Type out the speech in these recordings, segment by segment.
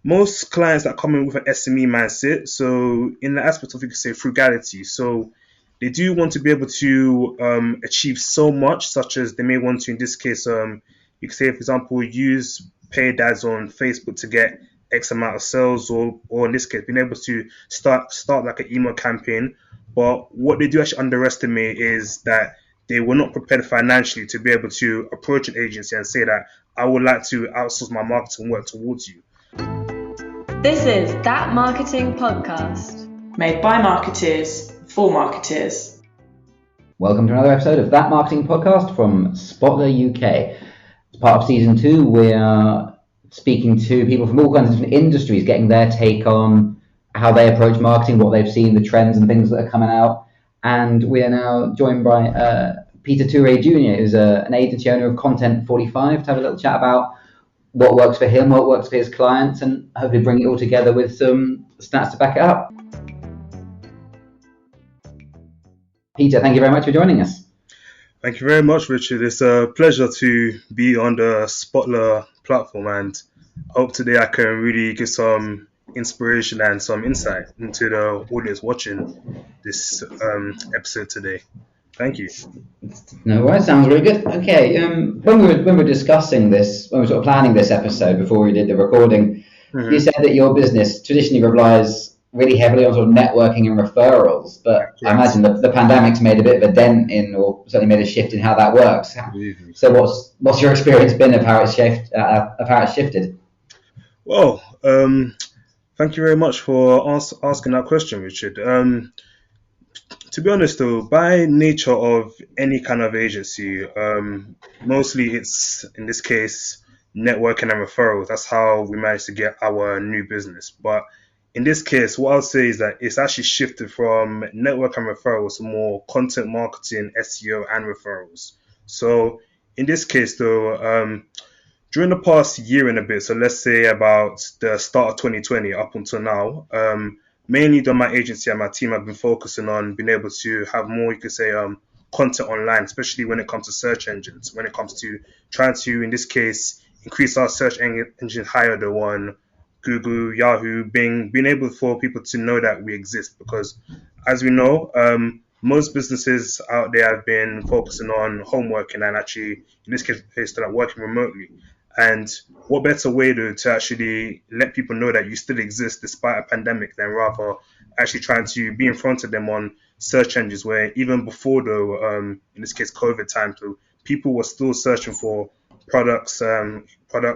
most clients that come in with an SME mindset, so in the aspect of, you could say, frugality, so they do want to be able to achieve so much, such as they may want to, in this case, you could say, for example, use paid ads on Facebook to get X amount of sales, or in this case, being able to start like an email campaign. But what they do actually underestimate is that they were not prepared financially to be able to approach an agency and say that I would like to outsource my marketing work towards you. This is That Marketing Podcast, made by marketers for marketers. Welcome to another episode of That Marketing Podcast from Spotler UK. As part of season 2, we are speaking to people from all kinds of different industries, getting their take on how they approach marketing, what they've seen, the trends and things that are coming out. And we are now joined by Peter Turay Jr., who's an agency owner of Content 45, to have a little chat about what works for him, what works for his clients, and hopefully bring it all together with some stats to back it up. Peter, thank you very much for joining us. Thank you very much, Richard. It's a pleasure to be on the Spotler platform, and I hope today I can really give some inspiration and some insight into the audience watching this episode today. Thank you. No worries, sounds really good. Okay, when we were discussing this, when we were sort of planning this episode before we did the recording, you said that your business traditionally relies really heavily on sort of networking and referrals, but I imagine the pandemic's made a bit of a dent in, or certainly made a shift in how that works. So what's your experience been of how it's shifted? Well, thank you very much for asking that question, Richard. To be honest, though, by nature of any kind of agency, mostly it's, in this case, networking and referrals. That's how we managed to get our new business. But in this case, what I'll say is that it's actually shifted from network and referrals to more content marketing, SEO, and referrals. So in this case, though, during the past year and a bit, so let's say about the start of 2020 up until now, mainly though my agency and my team have been focusing on being able to have more, you could say, content online, especially when it comes to search engines, when it comes to trying to, in this case, increase our search engine higher than on Google, Yahoo, Bing, being able for people to know that we exist. Because as we know, most businesses out there have been focusing on home working and actually, in this case, they're working remotely. And what better way to actually let people know that you still exist despite a pandemic than rather actually trying to be in front of them on search engines, where even before, though, in this case, COVID time, so people were still searching for products,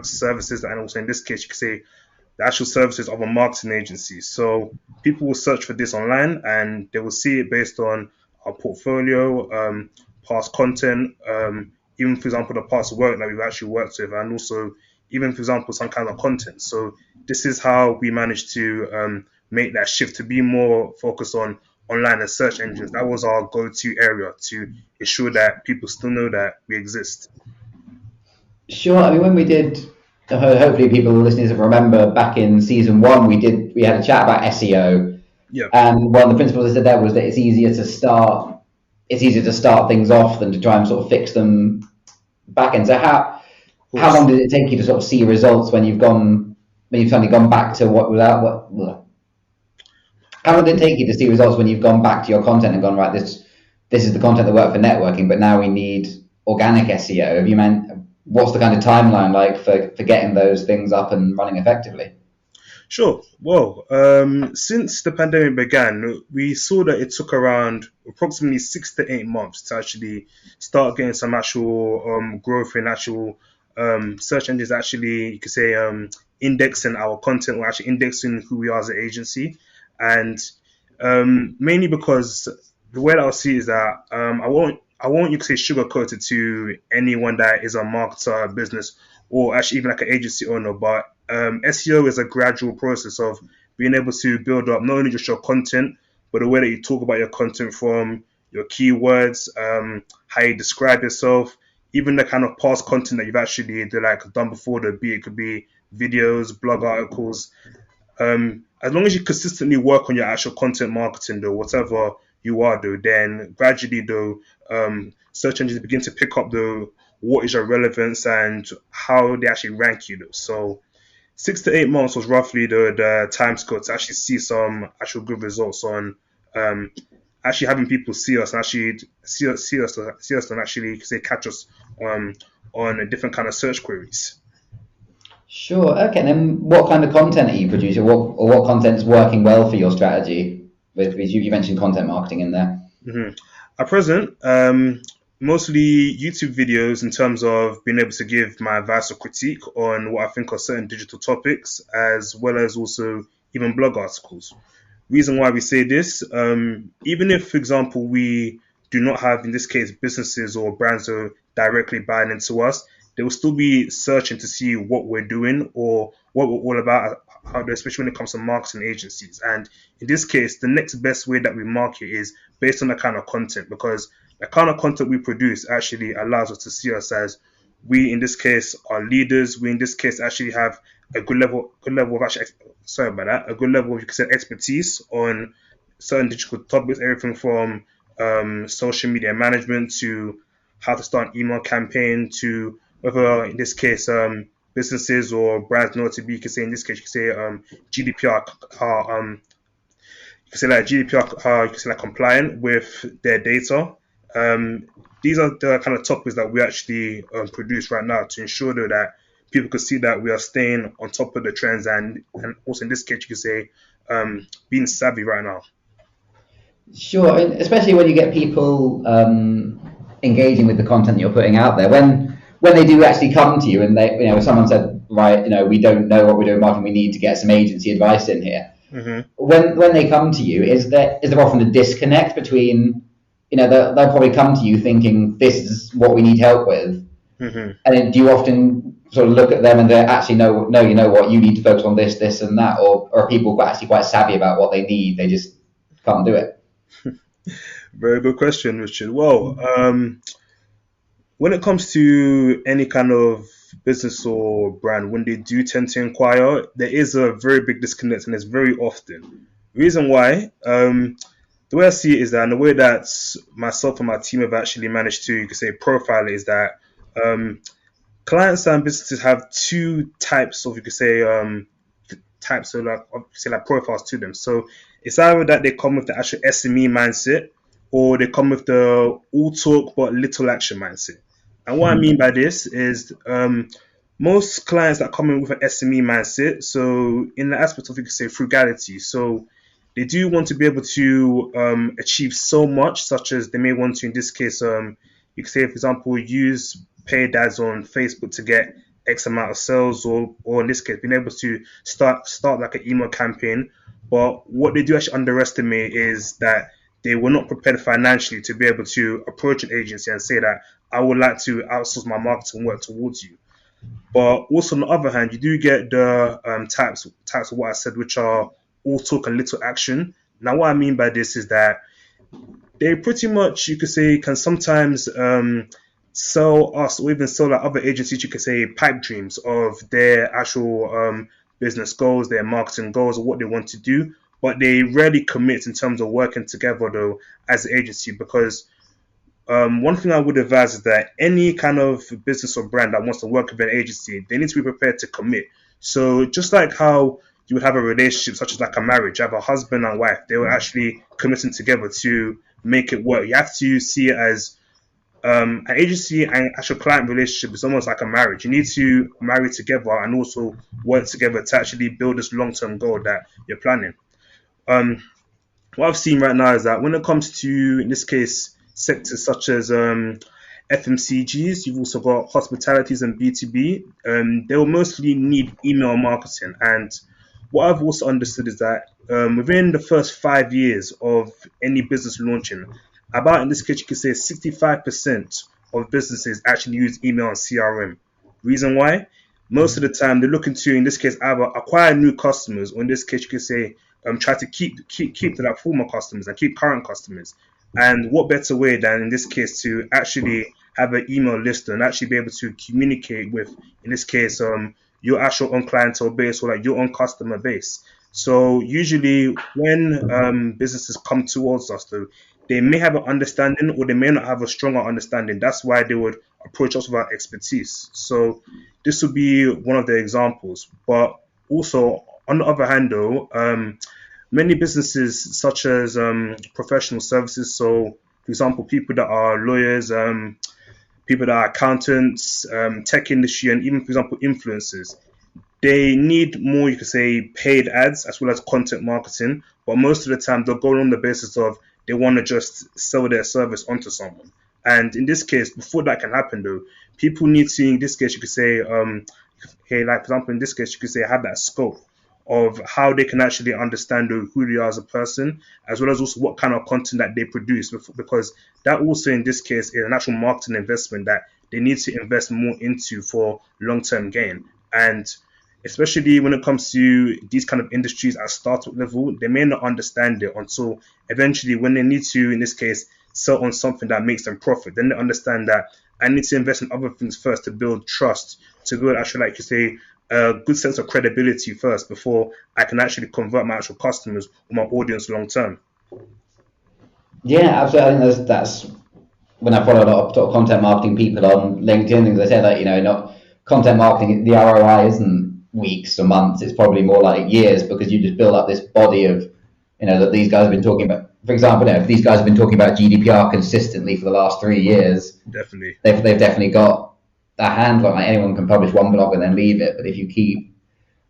services, and also in this case, you could say the actual services of a marketing agency. So people will search for this online and they will see it based on our portfolio, past content, even, for example, the past work that we've actually worked with, and also even, for example, some kind of content. So this is how we managed to make that shift to be more focused on online and search engines. That was our go-to area to ensure that people still know that we exist. Sure. I mean, when we did, hopefully people listeners remember back in season 1, we had a chat about SEO. Yeah. And one of the principles I said there was that it's easier to start things off than to try and sort of fix them back in. So how long did it take you to sort of see results when you've suddenly gone back to how long did it take you to see results when you've gone back to your content and gone, right, this is the content that worked for networking, but now we need organic SEO? What's the kind of timeline like for getting those things up and running effectively? Sure. Well, since the pandemic began, we saw that it took around approximately 6 to 8 months to actually start getting some actual growth in actual search engines, actually, you could say, indexing our content, or actually indexing who we are as an agency. And mainly because the way that I'll see is that I won't, you could say, sugarcoat it to anyone that is a marketer, a business, or actually even like an agency owner, but SEO is a gradual process of being able to build up not only just your content, but the way that you talk about your content, from your keywords, how you describe yourself, even the kind of past content that you've actually done before. It could be videos, blog articles. As long as you consistently work on your actual content marketing, though, whatever you are, though, then gradually, though, search engines begin to pick up what is your relevance and how they actually rank you, though. So 6 to 8 months was roughly the time scale to actually see some actual good results on um, actually having people see us and actually see us and actually say catch us on a different kind of search queries. Sure. Okay. And then what kind of content are you producing? What content's working well for your strategy? With you mentioned content marketing in there. Mm-hmm. At present, mostly YouTube videos in terms of being able to give my advice or critique on what I think are certain digital topics, as well as also even blog articles. Reason why we say this, even if, for example, we do not have, in this case, businesses or brands that are directly buying into us, they will still be searching to see what we're doing or what we're all about, especially when it comes to marketing agencies. And in this case, the next best way that we market is based on the kind of content, because the kind of content we produce actually allows us to see us as we, in this case, are leaders. We, in this case, actually have a good level of actually, sorry about that, a good level of, you could say, expertise on certain digital topics, everything from social media management to how to start an email campaign to whether, in this case, businesses or brands know to be, you could say, in this case, you could say GDPR, you could say like GDPR, you could say like compliant with their data. Um, these are the kind of topics that we actually produce right now to ensure that people could see that we are staying on top of the trends and also in this case you could say being savvy right now. Sure, and especially when you get people engaging with the content that you're putting out there. When they do actually come to you and someone said, right, we don't know what we're doing marketing, we need to get some agency advice in here. Mm-hmm. When they come to you, is there often a disconnect between, they'll probably come to you thinking this is what we need help with, Mm-hmm. and then do you often sort of look at them and they actually no, you know what, you need to focus on this and that, or are people actually quite savvy about what they need, they just can't do it? Very good question, Richard. Well, when it comes to any kind of business or brand, when they do tend to inquire, there is a very big disconnect, and it's very often. Reason why, the way I see it is that, and the way that myself and my team have actually managed to, you could say, profile it is that um, clients and businesses have two types of, you could say, types of like profiles to them. So it's either that they come with the actual SME mindset, or they come with the all talk but little action mindset. And what I mean by this is most clients that come in with an SME mindset, so in the aspect of, you could say, frugality, so they do want to be able to achieve so much, such as they may want to, in this case, you could say, for example, use paid ads on Facebook to get X amount of sales, or in this case, being able to start like an email campaign. But what they do actually underestimate is that they were not prepared financially to be able to approach an agency and say that I would like to outsource my marketing work towards you. But also on the other hand, you do get the types of what I said, which are all talk and little action. Now, what I mean by this is that they pretty much, you could say, can sometimes sell us or even sell like other agencies, you could say, pipe dreams of their actual business goals, their marketing goals, or what they want to do. But they rarely commit in terms of working together though as an agency, because one thing I would advise is that any kind of business or brand that wants to work with an agency, they need to be prepared to commit. So just like how you would have a relationship such as like a marriage, you have a husband and wife, they were actually committing together to make it work. You have to see it as an agency and actual client relationship is almost like a marriage. You need to marry together and also work together to actually build this long-term goal that you're planning. Um, what I've seen right now is that when it comes to, in this case, sectors such as FMCGs, you've also got hospitalities and B2B. They will mostly need email marketing. And what I've also understood is that within the first 5 years of any business launching, about, in this case, you could say 65% of businesses actually use email and CRM. Reason why? Most of the time they're looking to, in this case, either acquire new customers, or in this case, you could say try to keep to that former customers and keep current customers. And what better way than, in this case, to actually have an email list and actually be able to communicate with, in this case, your actual own clientele base or like your own customer base. So usually when businesses come towards us, though, they may have an understanding or they may not have a stronger understanding. That's why they would approach us with our expertise. So this would be one of the examples. But also, on the other hand, though, many businesses such as professional services, so for example, people that are lawyers, people that are accountants, tech industry, and even, for example, influencers, they need more, you could say, paid ads as well as content marketing. But most of the time, they'll go on the basis of they want to just sell their service onto someone. And in this case, before that can happen, though, people need to, in this case, you could say, hey, like, for example, in this case, you could say, have that scope of how they can actually understand who they are as a person, as well as also what kind of content that they produce, because that also, in this case, is an actual marketing investment that they need to invest more into for long-term gain. And especially when it comes to these kind of industries at startup level, they may not understand it until eventually when they need to, in this case, sell on something that makes them profit. Then they understand that I need to invest in other things first to build trust, to build actually, like you say, a good sense of credibility first before I can actually convert my actual customers or my audience long term. Yeah, absolutely. I think that's when I follow a lot of sort of content marketing people on LinkedIn, things they say that, not content marketing, the ROI isn't weeks or months, it's probably more like years, because you just build up this body of, that these guys have been talking about. For example, if these guys have been talking about GDPR consistently for the last 3 years, Definitely. they've definitely got a handle on it. Anyone can publish one blog and then leave it, but if you keep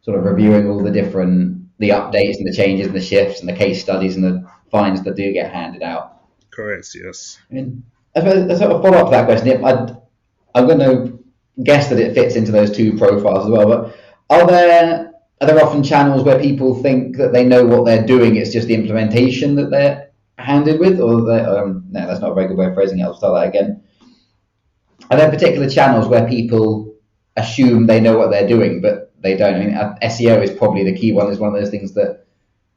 sort of reviewing all the updates and the changes and the shifts and the case studies and the fines that do get handed out. Correct, yes. I mean, I suppose a sort of follow up to that question, I'm going to guess that it fits into those two profiles as well, but are there often channels where people think that they know what they're doing, it's just the implementation that they're handed with, or no, that's not a very good way of phrasing it, I'll start that again. Are there particular channels where people assume they know what they're doing, but they don't? I mean, SEO is probably the key one. It's one of those things that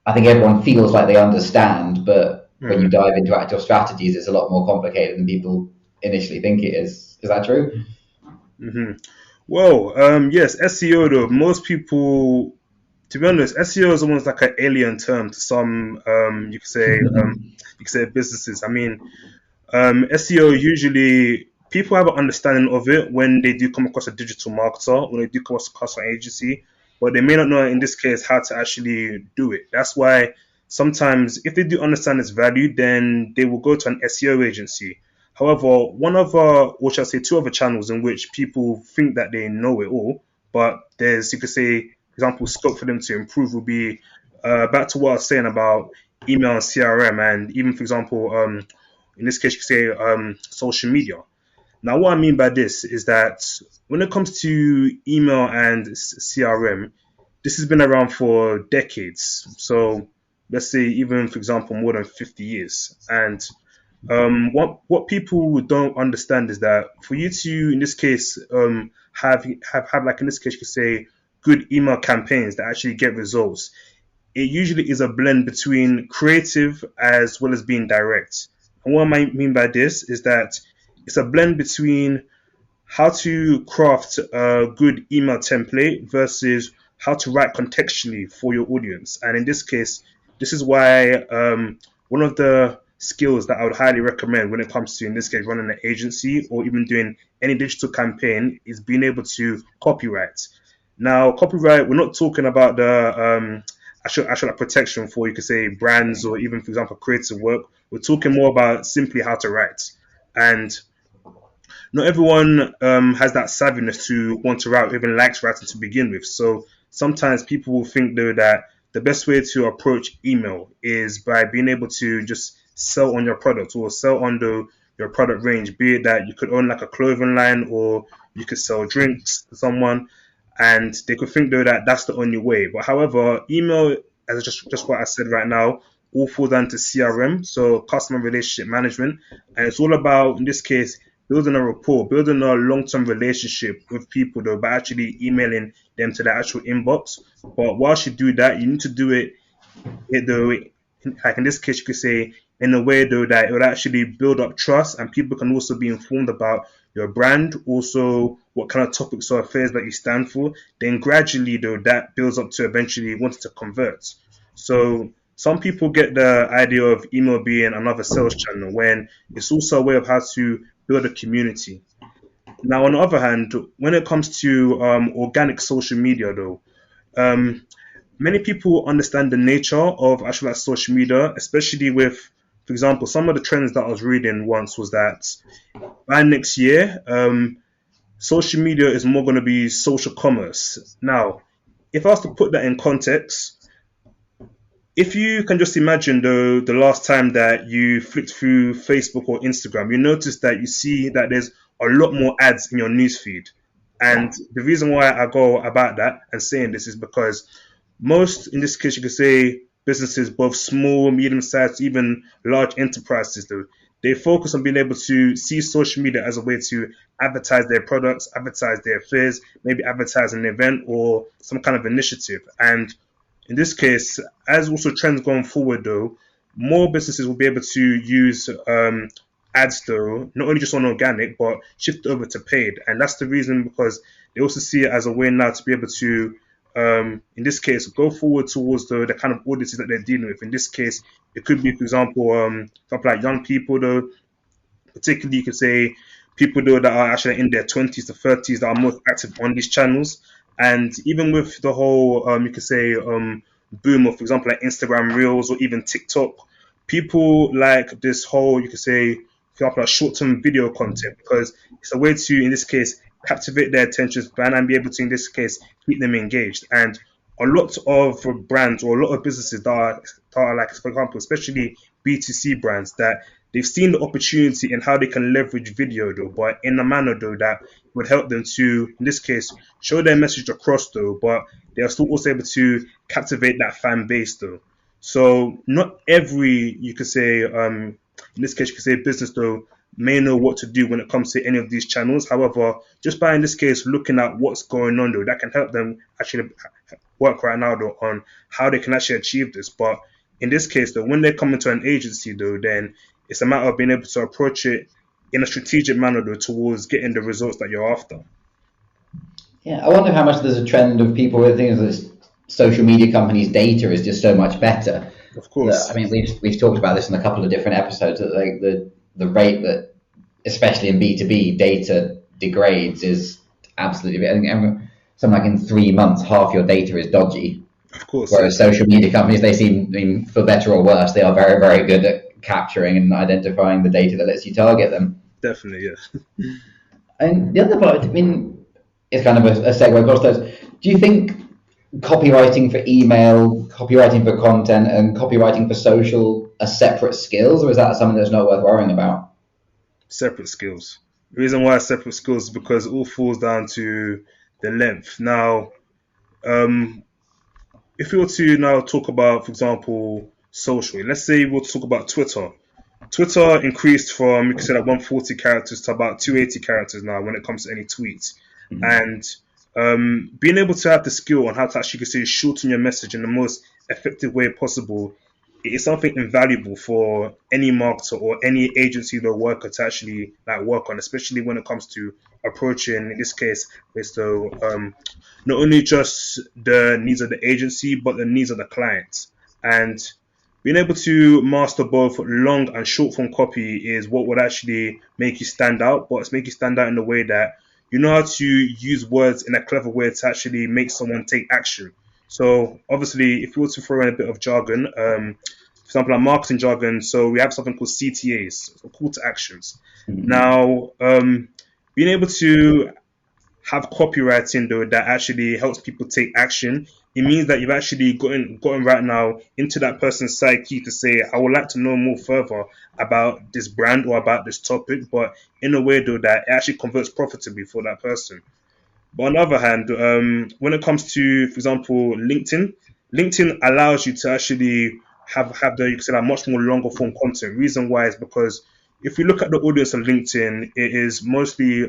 I think everyone feels like they understand, but when you dive into actual strategies, it's a lot more complicated than people initially think it is. Is that true? Mm-hmm. Well, yes, SEO though, most people, to be honest, SEO is almost like an alien term to some, you could say businesses. I mean, SEO usually people have an understanding of it when they do come across a digital marketer, when they do come across an agency, but they may not know in this case how to actually do it. That's why sometimes if they do understand its value, then they will go to an SEO agency. However, or shall I say, two other channels in which people think that they know it all, but there's, you could say, for example, scope for them to improve would be back to what I was saying about email and CRM, and even, for example, in this case, you could say social media. Now, what I mean by this is that when it comes to email and CRM, this has been around for decades. So let's say even, for example, more than 50 years. And what people don't understand is that for you to, in this case, have like in this case, you could say good email campaigns that actually get results. It usually is a blend between creative as well as being direct. And what I mean by this is that it's a blend between how to craft a good email template versus how to write contextually for your audience. And in this case, this is why one of the skills that I would highly recommend when it comes to, in this case, running an agency or even doing any digital campaign is being able to copyright. Now, copyright, we're not talking about the actual protection for, you could say, brands or even, for example, creative work. We're talking more about simply how to write. And not everyone has that savviness to want to write, or even likes writing to begin with. So sometimes people will think, though, that the best way to approach email is by being able to just sell on your product or sell on your product range, be it that you could own like a clothing line or you could sell drinks to someone, and they could think, though, that that's the only way. But however, email, as just what I said right now, all falls down to CRM, so customer relationship management, and it's all about, in this case, building a rapport, building a long-term relationship with people, though, by actually emailing them to their actual inbox. But whilst you do that, you need to do it, like in this case, you could say, in a way, though, that it would actually build up trust, and people can also be informed about your brand, also what kind of topics or affairs that you stand for. Then gradually, though, that builds up to eventually wanting to convert. So some people get the idea of email being another sales channel when it's also a way of how to build a community. Now, on the other hand, when it comes to organic social media, though, um, many people understand the nature of actual like social media, especially with, for example, some of the trends that I was reading once was that by next year, social media is more going to be social commerce. Now, if I was to put that in context, if you can just imagine the last time that you flicked through Facebook or Instagram, you notice that you see that there's a lot more ads in your newsfeed. And the reason why I go about that and saying this is because most, in this case, you could say businesses, both small, medium sized, even large enterprises, though, they focus on being able to see social media as a way to advertise their products, advertise their affairs, maybe advertise an event or some kind of initiative. And in this case, as also trends going forward, though, more businesses will be able to use ads, though, not only just on organic, but shift over to paid. And that's the reason because they also see it as a way now to be able to, in this case, go forward towards the kind of audiences that they're dealing with. In this case, it could be, for example, something like young people, though, particularly you could say people though that are actually in their 20s to 30s that are most active on these channels. And even with the whole, you could say, boom of, for example, like Instagram Reels or even TikTok, people like this whole, you could say, for example, like short-term video content because it's a way to, in this case, captivate their attention span and be able to, in this case, keep them engaged. And a lot of brands or a lot of businesses that are like, for example, especially B2C brands that they've seen the opportunity in how they can leverage video though, but in a manner though that would help them to, in this case, show their message across though, but they are still also able to captivate that fan base though. So not every, you could say, in this case, you could say business though, may know what to do when it comes to any of these channels. However, just by in this case looking at what's going on though, that can help them actually work right now though on how they can actually achieve this. But in this case though, when they come into an agency though, then it's a matter of being able to approach it in a strategic manner though towards getting the results that you're after. Yeah, I wonder how much there's a trend of people who think that social media companies' data is just so much better. Of course. I mean, we've talked about this in a couple of different episodes. That like the rate that, especially in B2B, data degrades is absolutely. I think something like in 3 months, half your data is dodgy. Of course. Whereas social media companies, they seem, I mean, for better or worse, they are very, very good at capturing and identifying the data that lets you target them. Definitely, yeah. And the other part, I mean, it's kind of a segue across those. Do you think copywriting for email, copywriting for content, and copywriting for social are separate skills, or is that something that's not worth worrying about? Separate skills. The reason why it's separate skills is because it all falls down to the length. Now, if we were to now talk about, for example, social, let's say we'll talk about Twitter. Twitter increased from, you can say, like 140 characters to about 280 characters now when it comes to any tweets. Mm-hmm. And being able to have the skill on how to actually, you can say, shorten your message in the most effective way possible, it is something invaluable for any marketer or any agency or worker to actually like work on, especially when it comes to approaching, in this case, is the not only just the needs of the agency, but the needs of the clients. And being able to master both long and short form copy is what would actually make you stand out, but it's make you stand out in the way that you know how to use words in a clever way to actually make someone take action. So obviously, if you were to throw in a bit of jargon, for example, like marketing jargon, so we have something called CTAs, so call to actions. Mm-hmm. Now, being able to have copywriting though that actually helps people take action, it means that you've actually gotten right now into that person's psyche to say, I would like to know more further about this brand or about this topic, but in a way though that it actually converts profitably for that person. But on the other hand, when it comes to, for example, LinkedIn allows you to actually have the, you can say, like much more longer form content. Reason why is because if we look at the audience on LinkedIn, it is mostly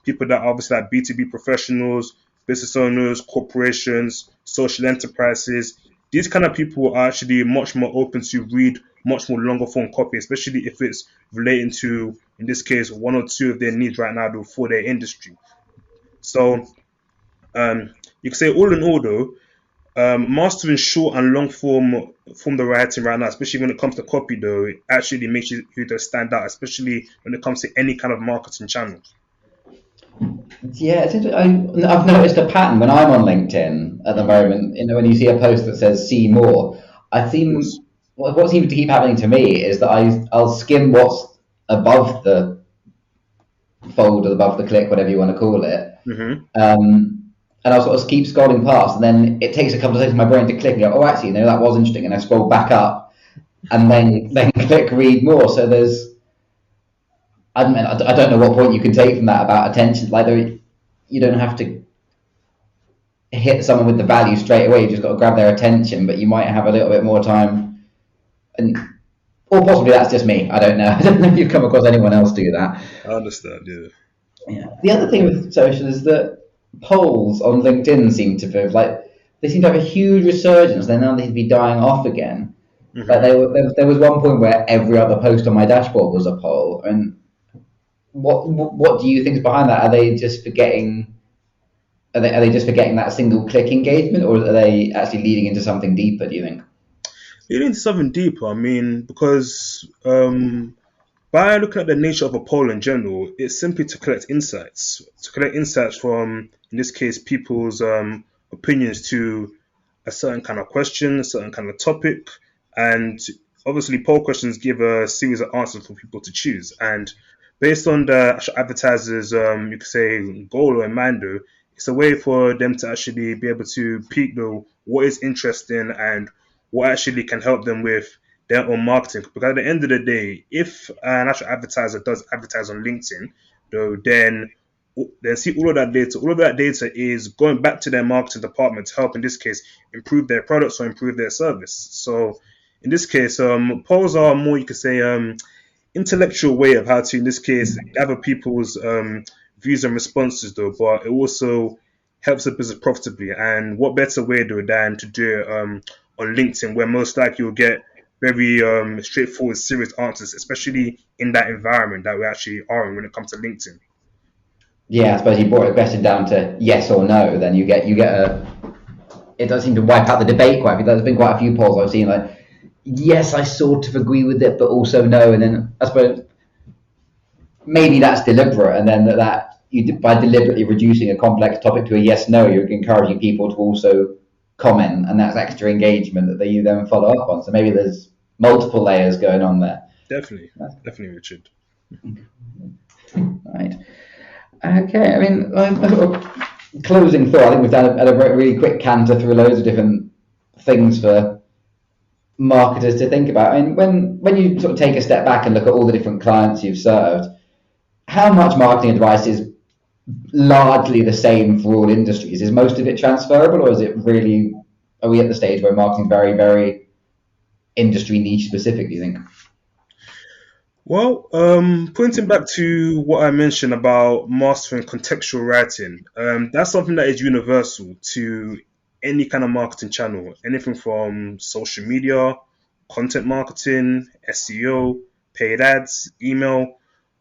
people that are obviously like B2B professionals, business owners, corporations, social enterprises. These kind of people are actually much more open to read much more longer form copy, especially if it's relating to, in this case, one or two of their needs right now for their industry. So you can say all in all though, mastering short and long form the writing right now, especially when it comes to copy though, it actually makes you to stand out, especially when it comes to any kind of marketing channel. Yeah, I've noticed a pattern when I'm on LinkedIn at the moment. When you see a post that says "see more," I Yes. seem what seems to keep happening to me is that I'll skim what's above the fold or above the click, whatever you want to call it, Mm-hmm. and I'll sort of keep scrolling past, and then it takes a couple of seconds for my brain to click and go, "Oh, actually, no, that was interesting," and I scroll back up, and then click read more. So I don't know what point you can take from that about attention. Like you don't have to hit someone with the value straight away. You've just got to grab their attention, but you might have a little bit more time, and or possibly that's just me. I don't know. I don't know if you've come across anyone else do that. I understand. Yeah. Yeah. The other thing with social is that polls on LinkedIn seem to have they seem to have a huge resurgence. Then now they seem to be dying off again. Like Mm-hmm. there was one point where every other post on my dashboard was a poll. And what do you think is behind that? Are they just forgetting? Are they just forgetting that single click engagement, or are they actually leading into something deeper? Do you think? Getting into something deeper, I mean, because by looking at the nature of a poll in general, it's simply to collect insights from, in this case, people's opinions to a certain kind of question, a certain kind of topic, and obviously poll questions give a series of answers for people to choose. And based on the actual advertisers, you could say goal or mind, it's a way for them to actually be able to peek the what is interesting and what actually can help them with their own marketing. Because at the end of the day, if an actual advertiser does advertise on LinkedIn, though, then see all of that data. All of that data is going back to their marketing department to help, in this case, improve their products or improve their service. So, in this case, polls are more, you could say, intellectual way of how to, in this case, gather people's views and responses, though. But it also helps the business profitably. And what better way, though, than to do it on LinkedIn, where most likely you'll get very straightforward, serious answers, especially in that environment that we actually are in when it comes to LinkedIn. Yeah, I suppose you brought a question down to yes or no. Then you get a. It does seem to wipe out the debate quite a few. There's been quite a few polls I've seen like, yes, I sort of agree with it, but also no. And then I suppose maybe that's deliberate, and then that you by deliberately reducing a complex topic to a yes no, you're encouraging people to also comment, and that's extra engagement that you then follow up on. So maybe there's multiple layers going on there. Definitely, definitely, Richard. Right. Okay. I mean, closing thought. I think we've done a really quick canter through loads of different things for marketers to think about. I mean, when you sort of take a step back and look at all the different clients you've served, how much marketing advice is largely the same for all industries? Is most of it transferable, or is it really? Are we at the stage where marketing is very, very industry niche specific? Do you think? Well, pointing back to what I mentioned about mastering contextual writing, that's something that is universal to any kind of marketing channel, anything from social media, content marketing, SEO, paid ads, email.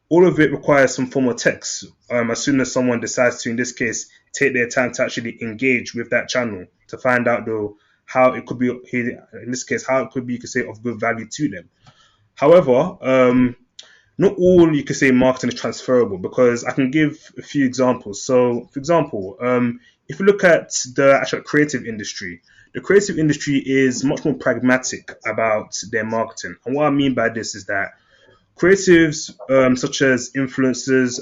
All of it requires some form of text. As soon as someone decides to, in this case, take their time to actually engage with that channel to find out though how it could be, in this case, how it could be, you could say, of good value to them. However, not all, you could say, marketing is transferable, because I can give a few examples. So, for example, if you look at the actual creative industry, the creative industry is much more pragmatic about their marketing. And what I mean by this is that creatives, such as influencers,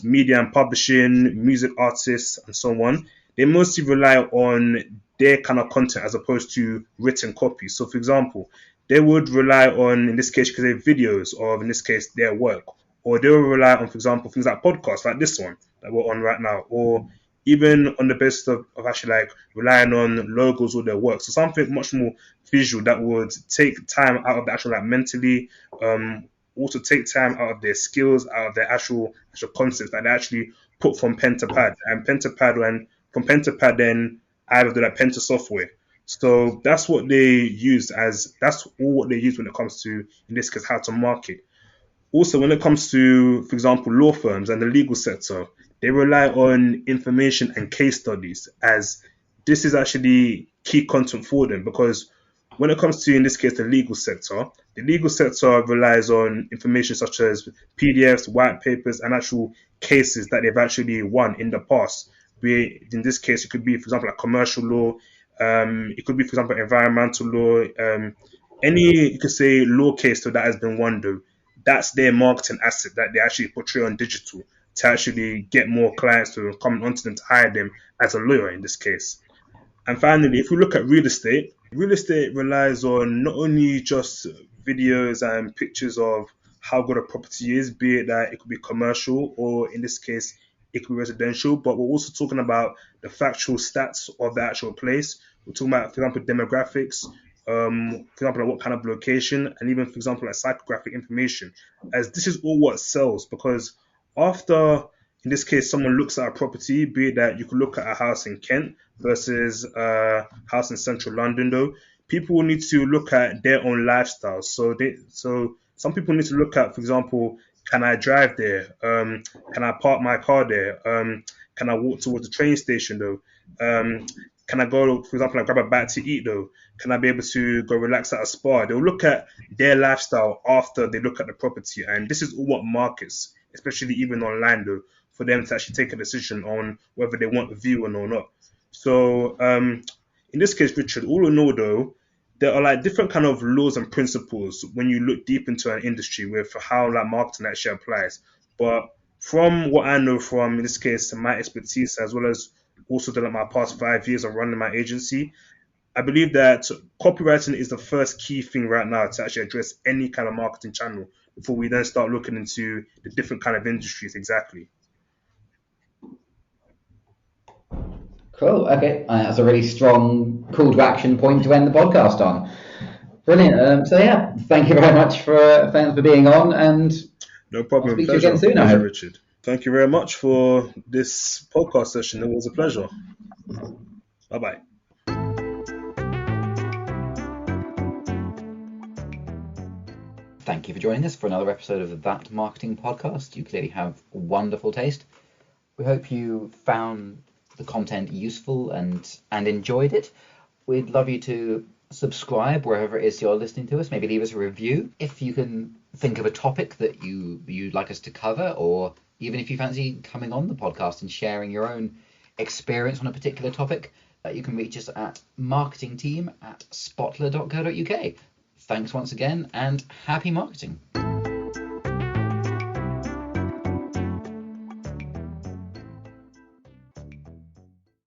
media and publishing, music artists, and so on, they mostly rely on their kind of content as opposed to written copy. So, for example, they would rely on, in this case, you could say, videos of, in this case, their work. Or they will rely on, for example, things like podcasts, like this one that we're on right now. Or even on the basis of actually like relying on logos or their work. So something much more visual that would take time out of the actual like mentally also take time out of their skills, out of their actual concepts that they actually put from pen to pad. And pen to pad, when from pen to pad, then either do like pen to software. So that's what they use that's all what they use when it comes to, in this case, how to market. Also, when it comes to, for example, law firms and the legal sector, they rely on information and case studies, as this is actually key content for them, because when it comes to, in this case, the legal sector relies on information such as PDFs, white papers, and actual cases that they've actually won in the past. In this case, it could be, for example, like commercial law. It could be, for example, environmental law. Any, you could say, law case that has been won, though. That's their marketing asset that they actually portray on digital to actually get more clients to come onto them to hire them as a lawyer in this case. And finally, if we look at real estate relies on not only just videos and pictures of how good a property is, be it that it could be commercial or in this case, it could be residential, but we're also talking about the factual stats of the actual place. We're talking about, for example, demographics, for example, like what kind of location, and even, for example, like psychographic information, as this is all what sells. Because after, in this case, someone looks at a property, be it that you could look at a house in Kent versus a house in central London, though, people will need to look at their own lifestyle. So some people need to look at, for example, can I drive there? Can I park my car there? Can I walk towards the train station though? Can I go, for example, like grab a bite to eat though? Can I be able to go relax at a spa? They'll look at their lifestyle after they look at the property, and this is all what markets, especially even online though, for them to actually take a decision on whether they want a view or not. So in this case, Richard, all in all though, there are like different kind of laws and principles when you look deep into an industry with how like marketing actually applies. But from what I know from, in this case, my expertise as well as also the, like, my past 5 years of running my agency, I believe that copywriting is the first key thing right now to actually address any kind of marketing channel before we then start looking into the different kind of industries exactly. Cool. Okay, that's a really strong call to action point to end the podcast on. Brilliant. So yeah, thank you very much for being on, and No I'll problem. speak to you again soon. I Pleasure, hope. Richard. Thank you very much for this podcast session. It was a pleasure. Bye bye. Thank you for joining us for another episode of That Marketing Podcast. You clearly have wonderful taste. We hope you found the content useful and enjoyed it. We'd love you to subscribe wherever it is you're listening to us. Maybe leave us a review if you can think of a topic that you'd like us to cover, or even if you fancy coming on the podcast and sharing your own experience on a particular topic. You can reach us at marketingteam@spotler.co.uk. Thanks once again, and happy marketing.